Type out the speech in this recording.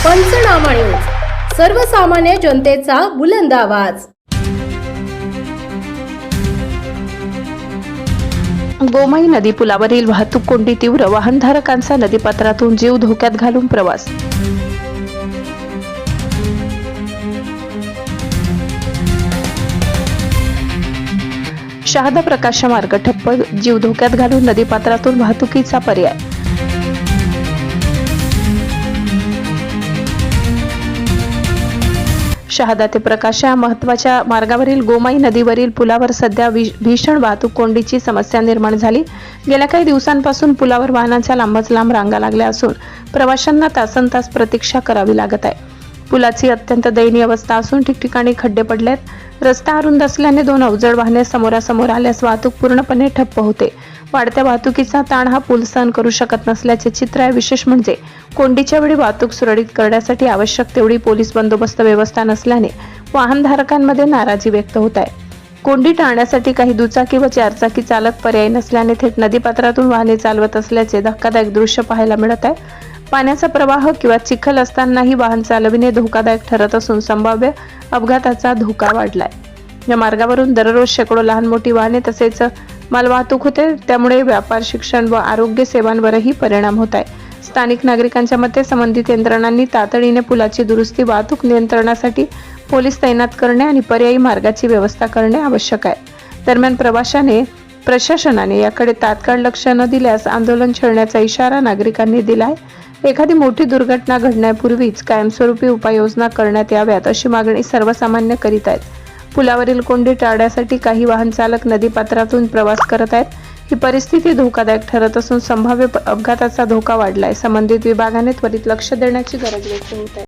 पंचनामा न्यूज, सर्वसामान्य जनतेचा बुलंद आवाज। गोमाई नदी पुलावरील वाहतूक कोंडी तीव्र, वाहनधारकांचा नदीपात्रातून जीव धोक्यात घालून प्रवास। शहादा प्रकाश मार्ग ठप्प, जीव धोक्यात घालून नदीपात्रातून वाहतुकीचा पर्याय। शहादा ते प्रकाश या महत्त्वाच्या मार्गावरील गोमाई नदीवरील पुलावर सध्या भीषण वाहतूक कोंडीची समस्या निर्माण झाली। गेल्या काही दिवसांपासून पुलावर वाहनांच्या लांबच लांब रांगा लागल्या असून प्रवाशांना तासनतास प्रतीक्षा करावी लागत आहे। पुलाची अत्यंत दयनीय अवस्था असून ठिकठिकाणी खड्डे पडलेत। रस्ता अरुंद असल्याने दोन अवजड वाहने समोरासमोर आल्यास वाहतूक पूर्णपणे ठप्प होते। वाढत्या वाहतुकीचा ताण हा पूल सहन करू शकत नसल्याचे चित्र आहे। विशेष म्हणजे कोंडीच्या वेळी वाहतूक सुरळीत करण्यासाठी आवश्यक तेवढी पोलीस बंदोबस्त व्यवस्था नसल्याने वाहनधारकांमध्ये नाराजी व्यक्त होत आहे। कोंडी टाळण्यासाठी काही दुचाकी व चारचाकी चालक पर्याय नसल्याने थेट नदीपात्रातून वाहने चालवत असल्याचे धक्कादायक दृश्य पाहायला मिळत आहे। पाण्याचा प्रवाह किंवा चिखल असतानाही वाहन चालविणे धोकादायक ठरत असून संभाव्य अपघाताचा धोका वाढलाय। या मार्गावरून दररोज शेकडो लहान मोठी वाहने तसेच मालवाहतूक होते, त्यामुळे व्यापार, शिक्षण व आरोग्य सेवांवरही परिणाम होत आहे। स्थानिक नागरिकांच्या मते संबंधित यंत्रणांनी तातडीने पुलाची दुरुस्ती, वाहतूक नियंत्रणासाठी पोलीस तैनात करणे आणि पर्यायी मार्गाची व्यवस्था करणे आवश्यक आहे। दरम्यान प्रशासनाने याकडे तात्काळ लक्ष न दिल्यास आंदोलन छेडण्याचा इशारा नागरिकांनी दिला आहे। एखादी मोठी दुर्घटना घडण्यापूर्वीच कायमस्वरूपी उपाययोजना करण्यात याव्यात अशी मागणी सर्वसामान्य करीत आहेत। पुलावरील कोंडी टाळण्यासाठी काही वाहन चालक नदीपात्रातून प्रवास करत आहेत। ही परिस्थिती धोकादायक ठरत असून संभाव्य अपघाताचा धोका वाढलाय। संबंधित विभागाने त्वरित लक्ष देण्याची गरज व्यक्त होत आहे।